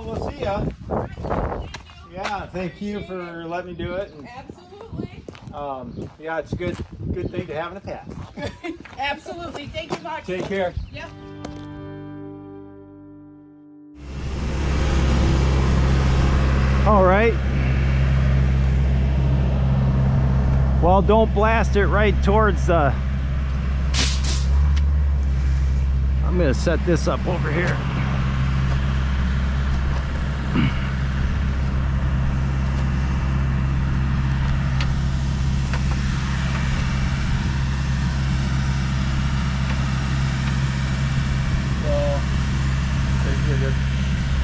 We'll see ya. Yeah, thank you for letting me do it. And, absolutely. yeah, it's a good thing to have in a pack. Absolutely. Thank you much. Take care. Yep. All right. Well, don't blast it right towards the... I'm gonna set this up over here.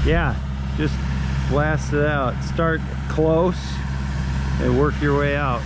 Yeah, just blast it out. Start close and work your way out.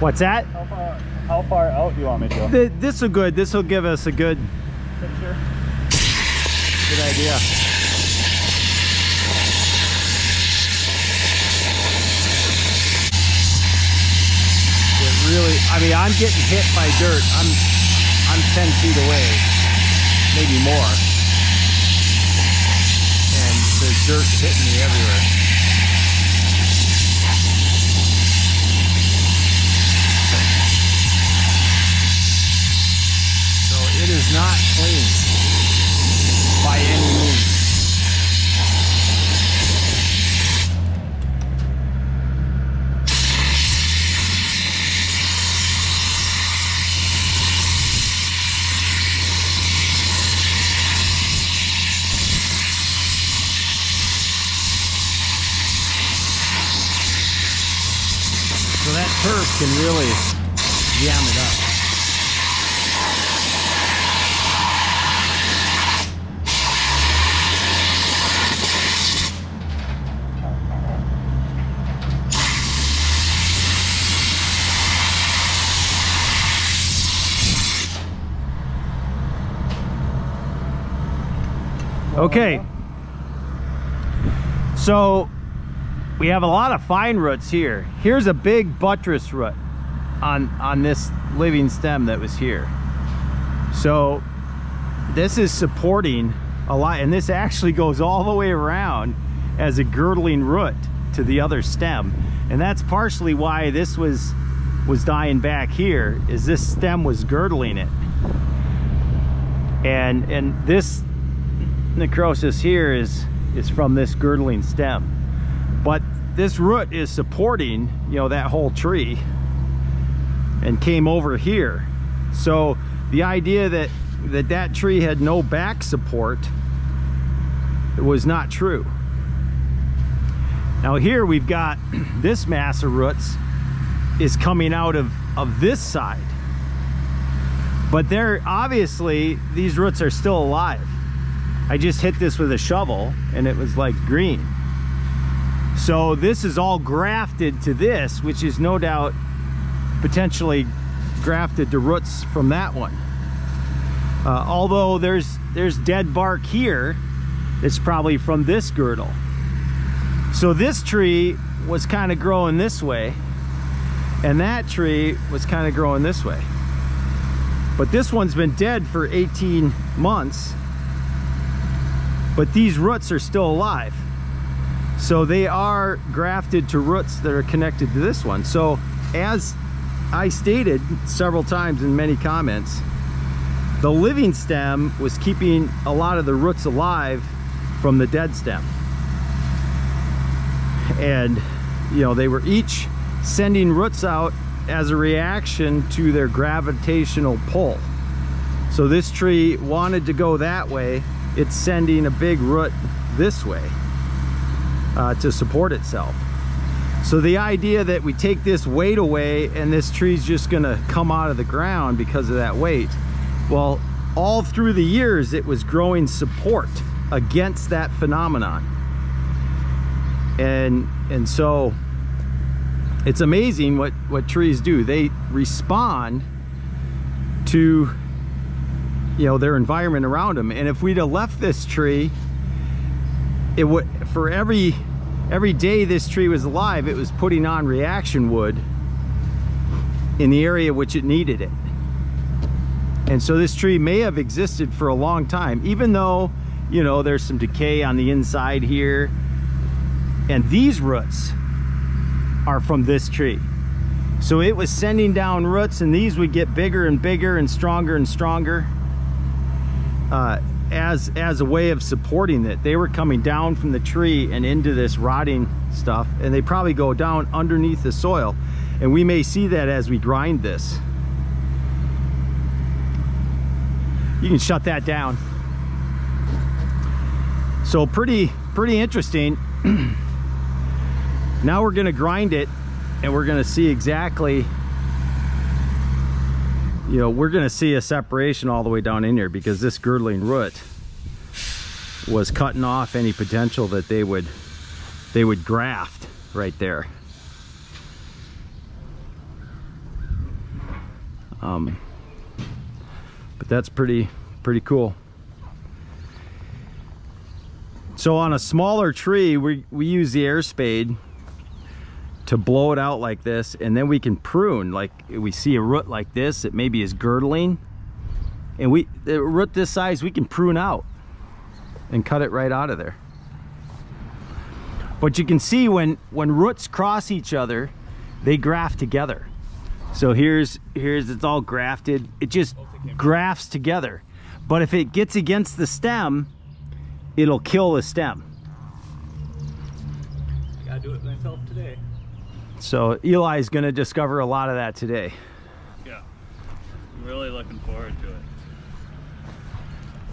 What's that? How far out do you want me to go? This will good. This will give us a good Picture. Good idea. It really, I mean, I'm getting hit by dirt. I'm 10 feet away, maybe more. And there's dirt hitting me everywhere. It is not clean by any means. So that turf can really jam it up. Okay, so we have a lot of fine roots here. Here's a big buttress root on this living stem that was here. So this is supporting a lot, and this actually goes all the way around as a girdling root to the other stem. And that's partially why this was dying back here, is this stem was girdling it. And this necrosis here is from this girdling stem, but this root is supporting, you know, that whole tree and came over here. So the idea that tree had no back support was not true. Now here we've got this mass of roots is coming out of this side, but they're obviously, these roots are still alive. I just hit this with a shovel and it was like green. So this is all grafted to this, which is no doubt potentially grafted to roots from that one. Although there's dead bark here, it's probably from this girdle. So this tree was kind of growing this way, and that tree was kind of growing this way. But this one's been dead for 18 months. but these roots are still alive. So they are grafted to roots that are connected to this one. So as I stated several times in many comments, the living stem was keeping a lot of the roots alive from the dead stem. And you know, they were each sending roots out as a reaction to their gravitational pull. So this tree wanted to go that way. It's sending a big root this way to support itself. So the idea that we take this weight away and this tree's just gonna come out of the ground because of that weight, well, all through the years it was growing support against that phenomenon. And so it's amazing what trees do. They respond to, you know, their environment around them. And if we'd have left this tree, it would, for every day this tree was alive, it was putting on reaction wood in the area which it needed it. And so this tree may have existed for a long time, even though, you know, there's some decay on the inside here. And these roots are from this tree. So it was sending down roots, and these would get bigger and bigger and stronger as a way of supporting it. They were coming down from the tree and into this rotting stuff, and they probably go down underneath the soil. And we may see that as we grind this. You can shut that down. So pretty interesting. Now we're going to grind it, and we're going to see exactly, you know, we're going to see a separation all the way down in here, because this girdling root was cutting off any potential that they would graft right there. But that's pretty cool. So on a smaller tree, we use the air spade to blow it out like this, and then we can prune. Like we see a root like this that maybe is girdling, and the root this size we can prune out and cut it right out of there. But you can see when roots cross each other, they graft together. So here's it's all grafted. It just grafts together. But if it gets against the stem, it'll kill the stem. Gotta do it myself today. So Eli's gonna discover a lot of that today. Yeah, I'm really looking forward to it.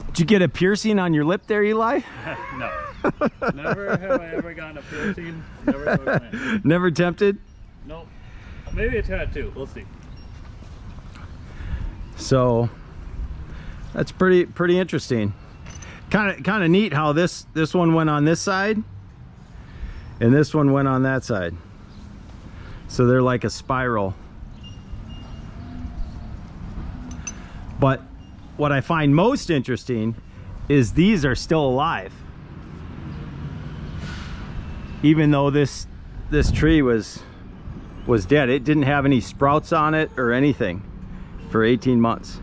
Did you get a piercing on your lip there, Eli? No. Never have I ever gotten a piercing. Never took one. Never tempted? Nope. Maybe a tattoo. We'll see. So that's pretty interesting. Kind of neat how this one went on this side and this one went on that side. So they're like a spiral. But what I find most interesting is these are still alive. Even though this tree was dead. It didn't have any sprouts on it or anything for 18 months.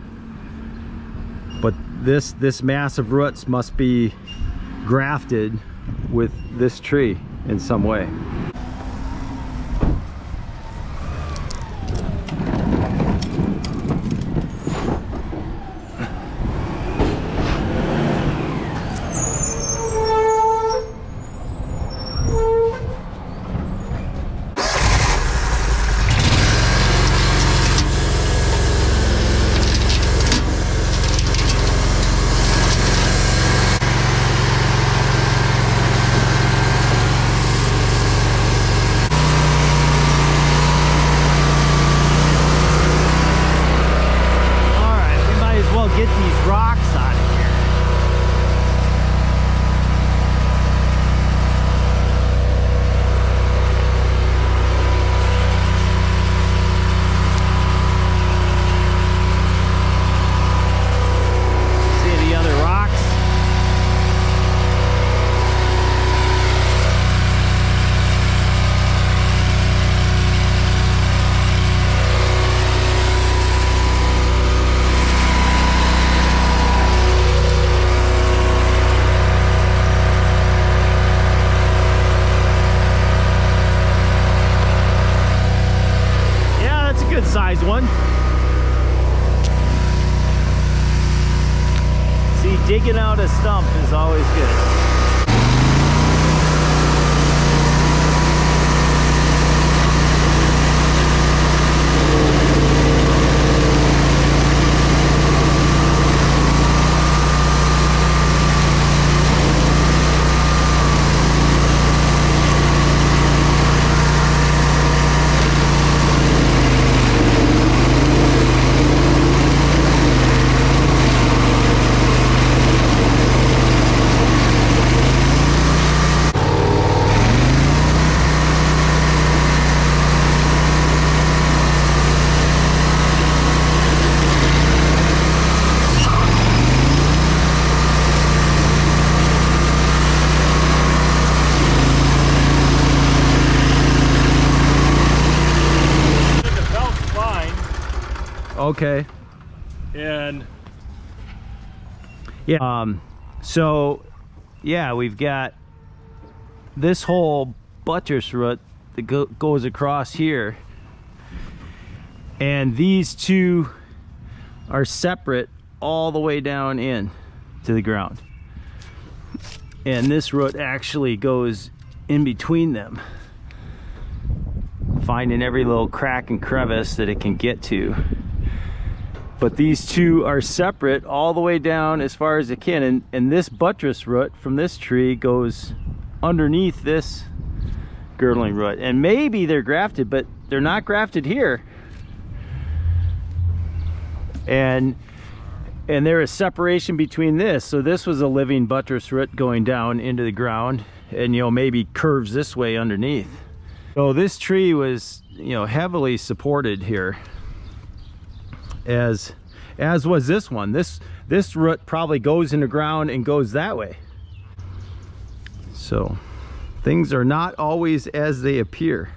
But this mass of roots must be grafted with this tree in some way. digging out a stump is always good. Okay. And yeah, so yeah, we've got this whole buttress root that goes across here, and these two are separate all the way down in to the ground, and this root actually goes in between them, finding every little crack and crevice that it can get to. But these two are separate all the way down as far as it can, and this buttress root from this tree goes underneath this girdling root. And maybe they're grafted, but they're not grafted here. And there is separation between this. So this was a living buttress root going down into the ground, and maybe curves this way underneath. So this tree was heavily supported here, as was this one. This root probably goes in the ground and goes that way. So things are not always as they appear.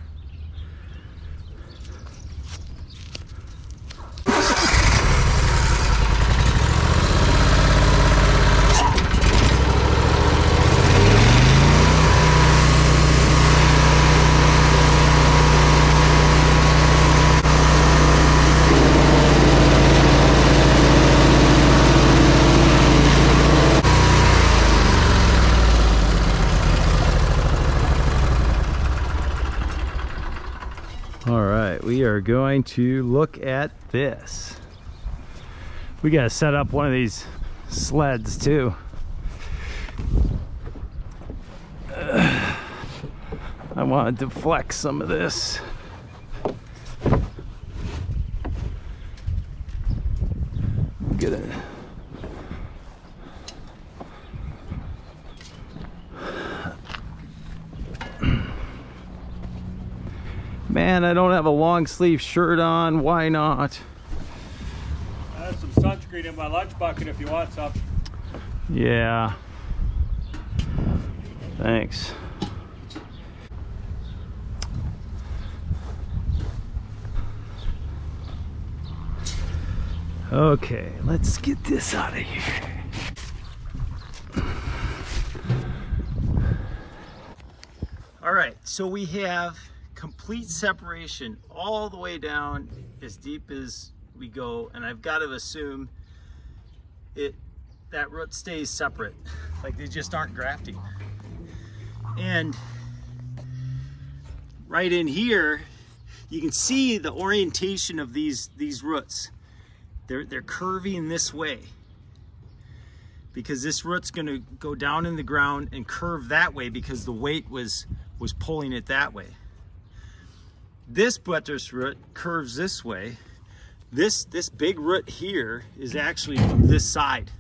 We are going to look at this. We got to set up one of these sleds too. I want to deflect some of this. Get it. Man, I don't have a long sleeve shirt on. Why not? I have some sunscreen in my lunch bucket if you want some. Yeah. Thanks. Okay, let's get this out of here. All right, so we have complete separation all the way down as deep as we go, and I've got to assume that root stays separate, like they just aren't grafting. And right in here you can see the orientation of these roots. They're curving this way because this root's going to go down in the ground and curve that way because the weight was pulling it that way. This buttress root curves this way. This big root here is actually from this side.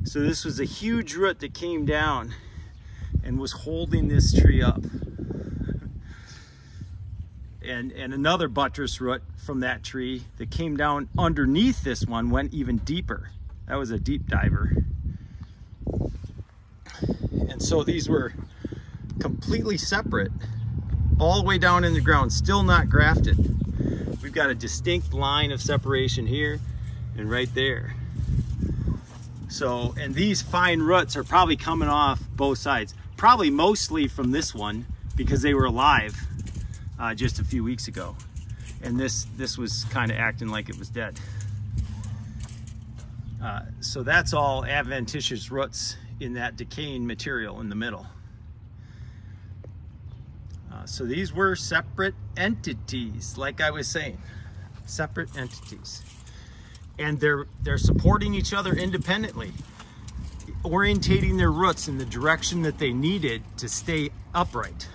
So this was a huge root that came down and was holding this tree up. And another buttress root from that tree that came down underneath this one went even deeper. That was a deep diver. And so these were completely separate all the way down in the ground, still not grafted. We've got a distinct line of separation here and right there. So, and these fine roots are probably coming off both sides, probably mostly from this one because they were alive just a few weeks ago, and this was kind of acting like it was dead. So that's all adventitious roots in that decaying material in the middle. So these were separate entities, like I was saying, separate entities. And they're supporting each other independently, orientating their roots in the direction that they needed to stay upright.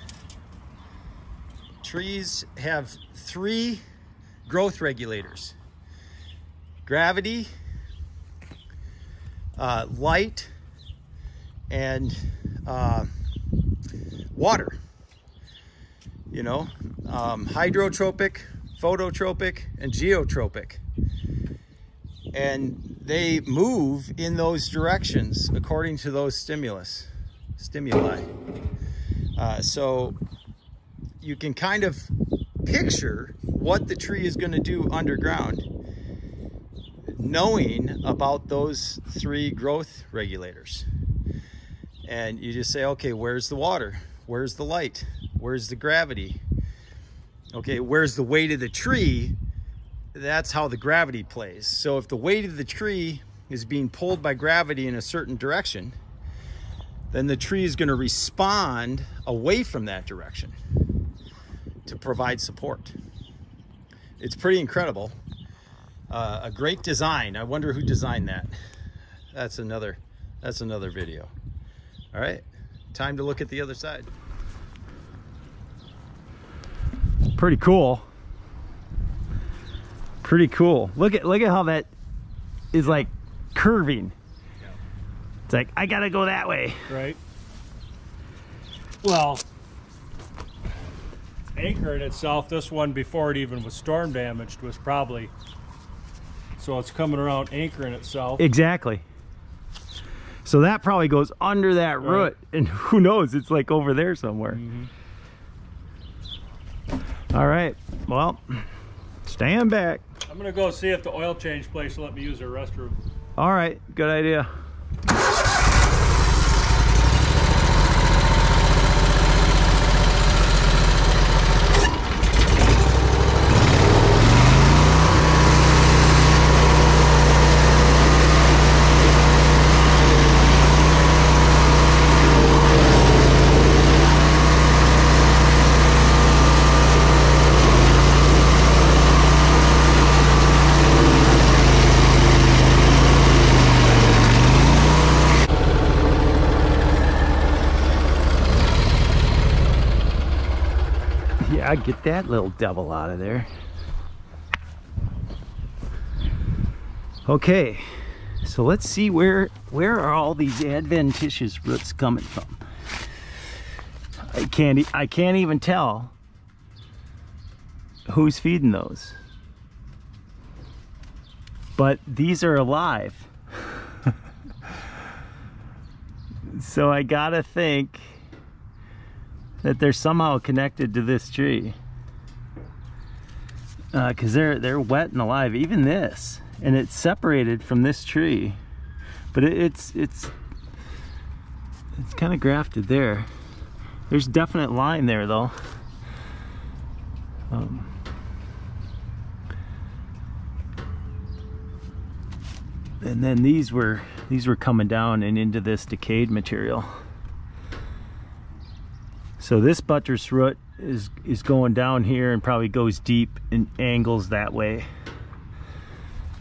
Trees have 3 growth regulators: gravity, light, and water. You know, hydrotropic, phototropic, and geotropic. And they move in those directions according to those stimuli. So you can kind of picture what the tree is going to do underground, knowing about those 3 growth regulators. And you just say, okay, where's the water? Where's the light? Where's the gravity? Okay, where's the weight of the tree? That's how the gravity plays. So if the weight of the tree is being pulled by gravity in a certain direction, then the tree is going to respond away from that direction to provide support. It's pretty incredible. A great design. I wonder who designed that. That's another video. All right, time to look at the other side. Pretty cool. Pretty cool. Look at how that is like curving. Yeah. It's like, I gotta go that way. Right. Well, anchoring itself, this one before it even was storm damaged was probably, so it's coming around anchoring itself. Exactly. So that probably goes under that root, and who knows, it's like over there somewhere. Mm-hmm. All right, well, stand back. I'm gonna go see if the oil change place will let me use their restroom. All right, good idea. Yeah, get that little devil out of there. Okay, so let's see where are all these adventitious roots coming from. I can't even tell who's feeding those, but these are alive. So I gotta think that they're somehow connected to this tree, because they're wet and alive. Even this, and it's separated from this tree, but it's kind of grafted there. There's definite line there though. And then these were coming down and into this decayed material. So this buttress root is going down here and probably goes deep and angles that way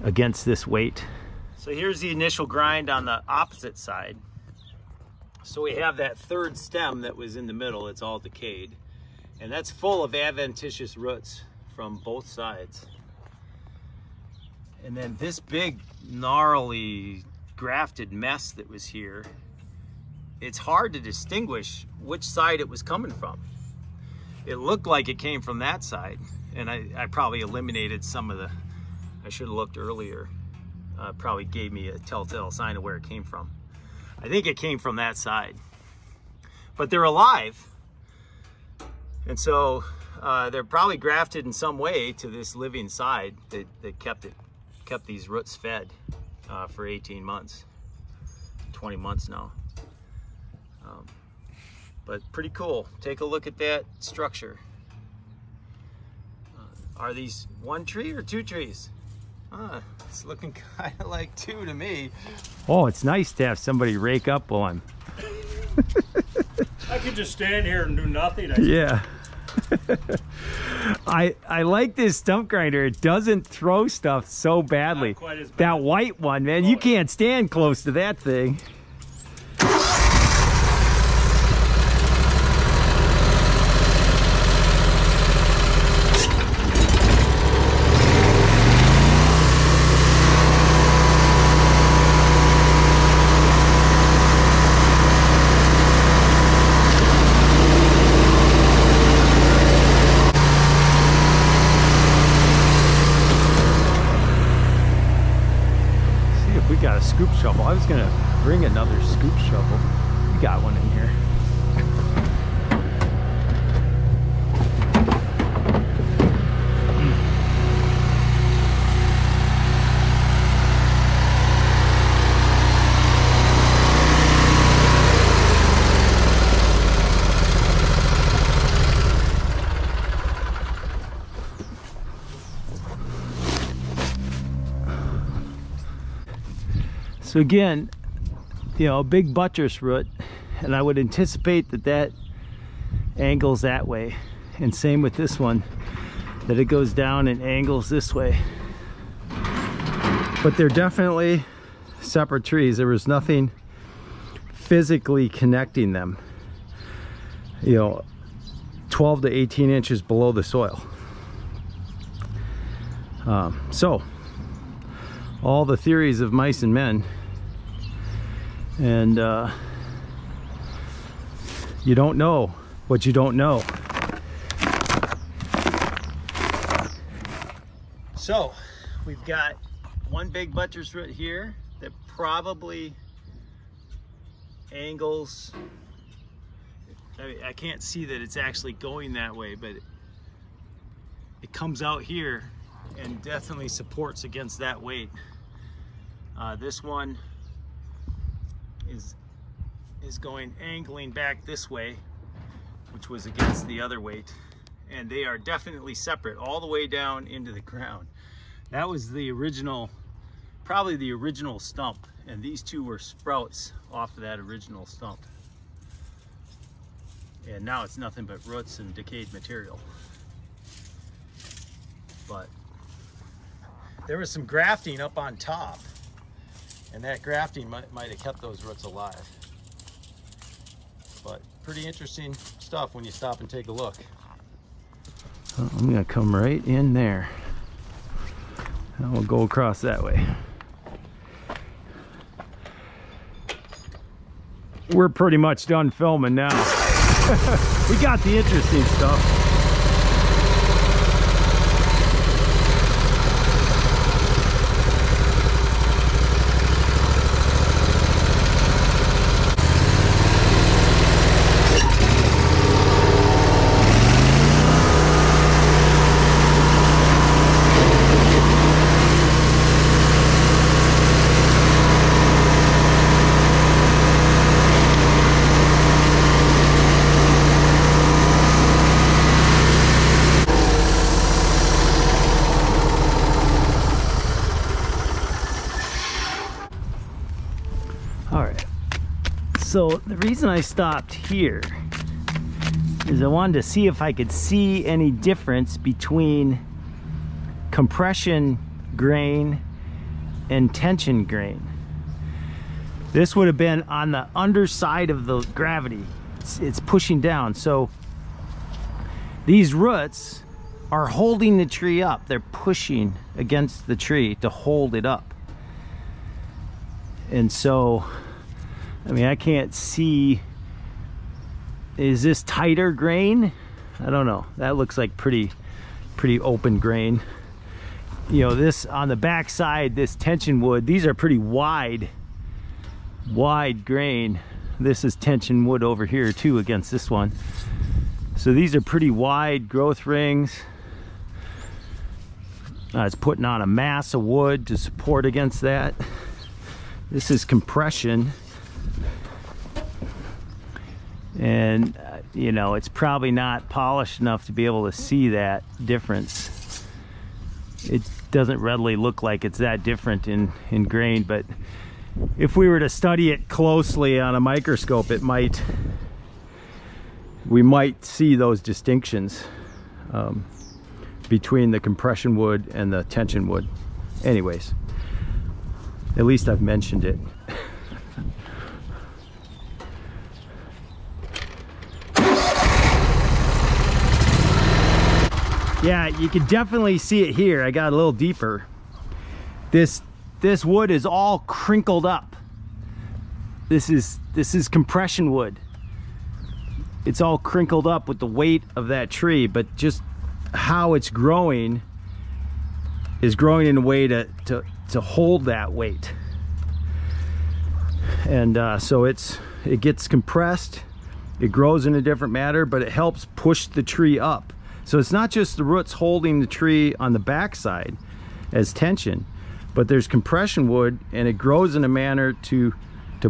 against this weight. So here's the initial grind on the opposite side. So we have that 3rd stem that was in the middle. It's all decayed, and that's full of adventitious roots from both sides. And then this big gnarly grafted mess that was here, it's hard to distinguish which side it was coming from. It looked like it came from that side, and I probably eliminated some of the, I should have looked earlier. Probably gave me a telltale sign of where it came from. I think it came from that side, but they're alive, and so they're probably grafted in some way to this living side that kept these roots fed for 18 months, 20 months now. But pretty cool. Take a look at that structure. Are these 1 tree or 2 trees? It's looking kind of like 2 to me. Oh, it's nice to have somebody rake up one. I could just stand here and do nothing. Yeah. I like this stump grinder. It doesn't throw stuff so badly. Not quite as bad. That white one, man, you can't stand close to that thing. Got a scoop shovel. I was gonna bring another scoop shovel. We got one in here. So again, you know, a big buttress root, and I would anticipate that that angles that way, and same with this one, that it goes down and angles this way. But they're definitely separate trees. There was nothing physically connecting them, you know, 12 to 18 inches below the soil. So all the theories of mice and men, and you don't know what you don't know. So we've got one big buttress root here that probably angles. I can't see that it's actually going that way, but it comes out here and definitely supports against that weight. This one is going angling back this way, which was against the other weight, and they are definitely separate all the way down into the ground. That was the original, probably the original stump, and these two were sprouts off of that original stump. And now it's nothing but roots and decayed material. But there was some grafting up on top, and that grafting might have kept those roots alive. But pretty interesting stuff when you stop and take a look. Well, I'm gonna come right in there, and we'll go across that way. We're pretty much done filming now. We got the interesting stuff. So the reason I stopped here is I wanted to see if I could see any difference between compression grain and tension grain. This would have been on the underside of the gravity. It's pushing down. So these roots are holding the tree up. They're pushing against the tree to hold it up. And so, I mean, I can't see, is this tighter grain? I don't know. That looks like pretty open grain. You know, this on the back side, this tension wood, these are pretty wide grain. This is tension wood over here too against this one. So these are pretty wide growth rings. It's putting on a mass of wood to support against that. This is compression. And you know, it's probably not polished enough to be able to see that difference. doesn't readily look like it's that different in grain, but if we were to study it closely on a microscope, we might see those distinctions between the compression wood and the tension wood. Anyways, at least I've mentioned it. Yeah, you can definitely see it here. I got a little deeper. This wood is all crinkled up. This is compression wood. It's all crinkled up with the weight of that tree, but just how it's growing is growing in a way to hold that weight. And so it gets compressed, it grows in a different manner, but it helps push the tree up. So it's not just the roots holding the tree on the backside as tension, but there's compression wood, and it grows in a manner to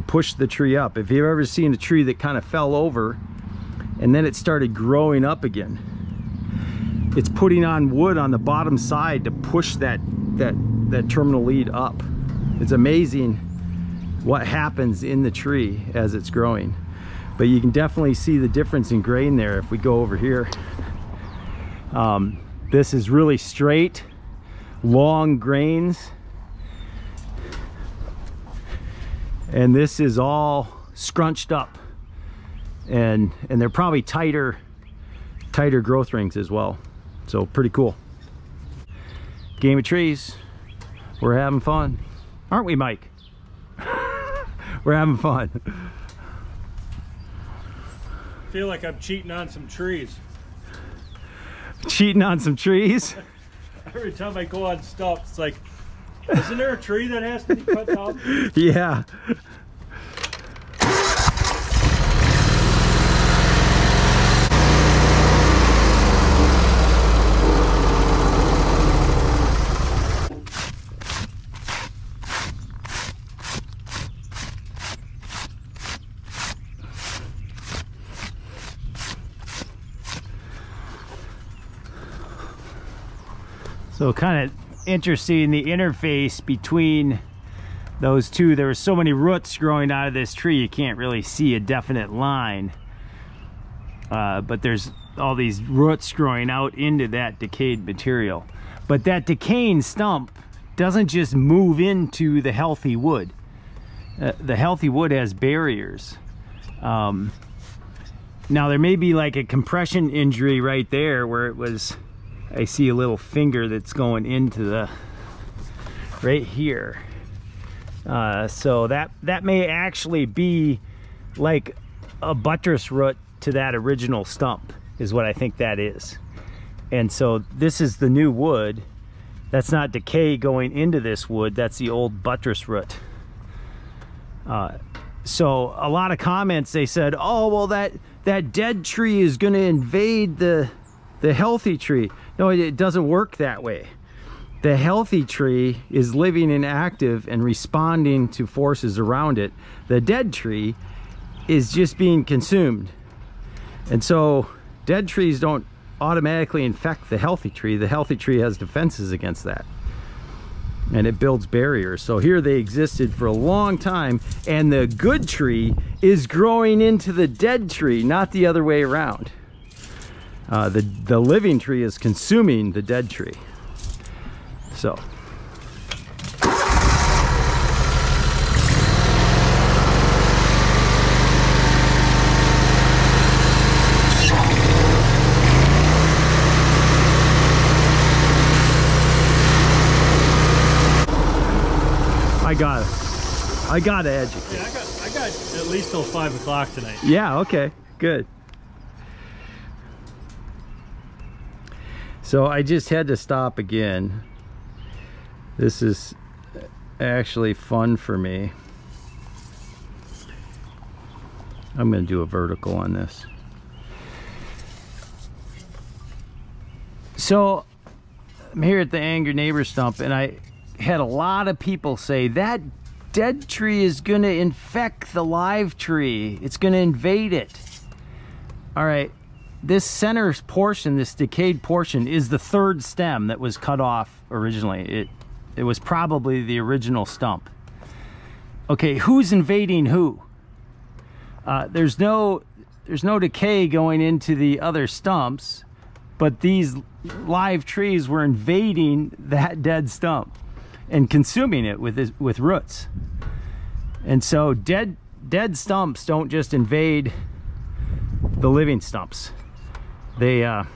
push the tree up. If you've ever seen a tree that kind of fell over and then it started growing up again, it's putting on wood on the bottom side to push that terminal lead up. It's amazing what happens in the tree as it's growing. But you can definitely see the difference in grain there if we go over here. This is really straight, long grains, and this is all scrunched up, and they're probably tighter growth rings as well. So pretty cool. Game of trees. We're having fun, aren't we, Mike? We're having fun. I feel like I'm cheating on some trees. Cheating on some trees? Every time I go on Stump, it's like, isn't there a tree that has to be cut down? Yeah. So kind of interesting, the interface between those two. There were so many roots growing out of this tree, you can't really see a definite line. But there's all these roots growing out into that decayed material. But that decaying stump doesn't just move into the healthy wood. The healthy wood has barriers. Now there may be like a compression injury right there where it was, I see a little finger that's going into the, right here. So that may actually be like a buttress root to that original stump, is what I think that is. And so this is the new wood. That's not decay going into this wood, that's the old buttress root. So a lot of comments, they said, oh, well, that dead tree is going to invade the healthy tree. No, it doesn't work that way. The healthy tree is living and active and responding to forces around it. The dead tree is just being consumed. And so dead trees don't automatically infect the healthy tree. The healthy tree has defenses against that, and it builds barriers. So here they existed for a long time, and the good tree is growing into the dead tree, not the other way around. The living tree is consuming the dead tree. So I gotta educate. Yeah, I got at least till 5 o'clock tonight. Yeah, okay, good. So I just had to stop again. This is actually fun for me. I'm gonna do a vertical on this. So I'm here at the Angry Neighbor Stump, and I had a lot of people say that dead tree is gonna infect the live tree. It's gonna invade it. All right, this center portion, this decayed portion, is the third stem that was cut off originally. It was probably the original stump. Okay, who's invading who? There's no decay going into the other stumps, but these live trees were invading that dead stump and consuming it with roots. And so dead stumps don't just invade the living stumps. They're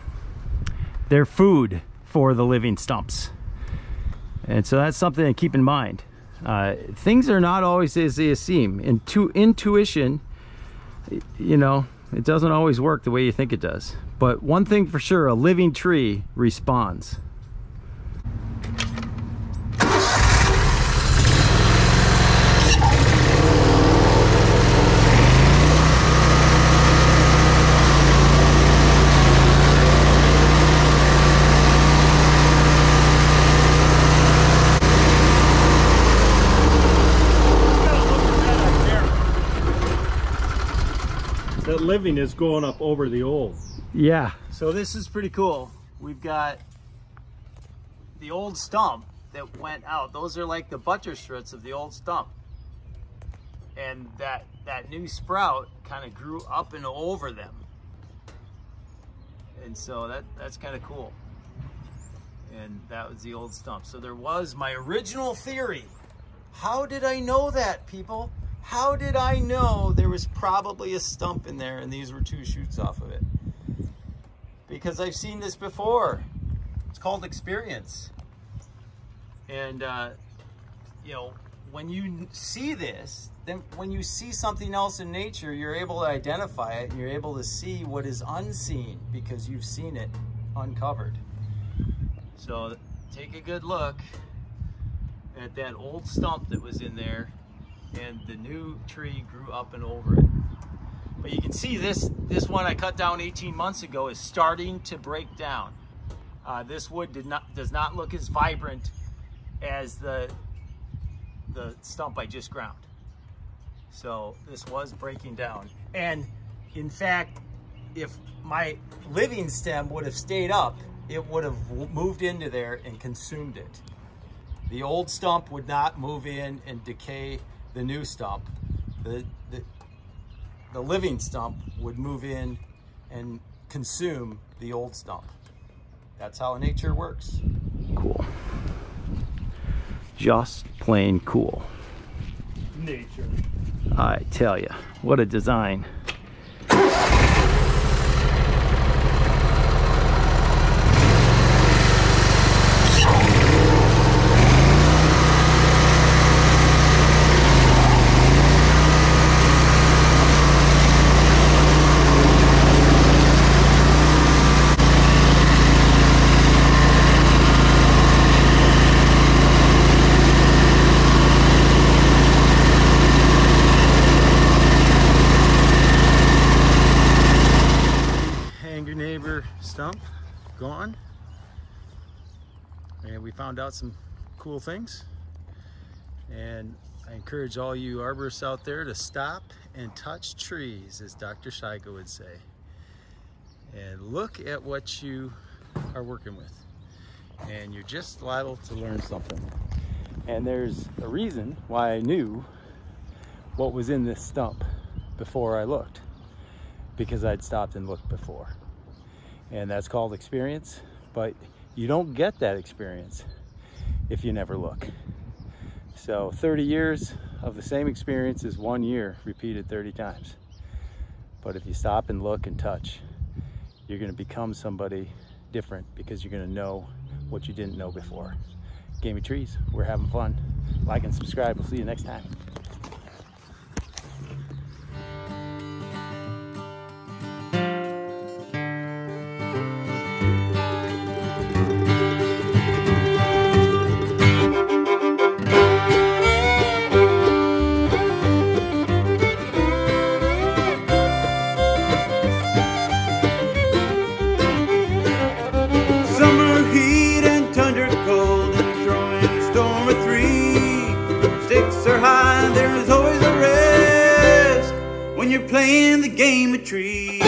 food for the living stumps. And so that's something to keep in mind. Things are not always as they seem. Intuition, you know, it doesn't always work the way you think it does. But one thing for sure, a living tree responds. That living is going up over the old. Yeah. So this is pretty cool. We've got the old stump that went out. Those are like the buttress of the old stump. And that new sprout kind of grew up and over them. And so that's kind of cool. And that was the old stump. So there was my original theory. How did I know that, people? How did I know there was probably a stump in there and these were two shoots off of it? Because I've seen this before. It's called experience. And, you know, when you see this, then when you see something else in nature, you're able to identify it and you're able to see what is unseen because you've seen it uncovered. So take a good look at that old stump that was in there, and the new tree grew up and over it. But you can see this one I cut down 18 months ago is starting to break down. This wood does not look as vibrant as the stump I just ground. So this was breaking down. And in fact, if my living stem would have stayed up, it would have moved into there and consumed it. The old stump would not move in and decay the new stump. The living stump would move in and consume the old stump. That's how nature works. Cool. Just plain cool. Nature. I tell you, what a design. Stump gone, and we found out some cool things, and I encourage all you arborists out there to stop and touch trees, as Dr. Shiga would say, and look at what you are working with, and you're just liable to learn something. And there's a reason why I knew what was in this stump before I looked, because I'd stopped and looked before. And that's called experience, but you don't get that experience if you never look. So 30 years of the same experience is 1 year repeated 30 times. But if you stop and look and touch, you're gonna become somebody different because you're gonna know what you didn't know before. Gamey Trees, we're having fun. Like and subscribe, we'll see you next time. There's always a risk when you're playing the game of trees.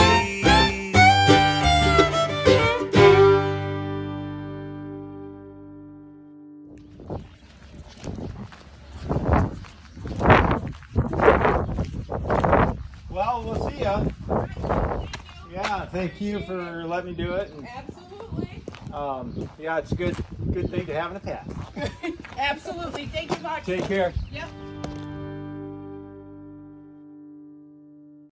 Well, we'll see ya. Thank you. Yeah, thank you for letting me do it. And, Absolutely. yeah, it's a good thing to have in a pet. Absolutely. Thank you much. Take care. Yep.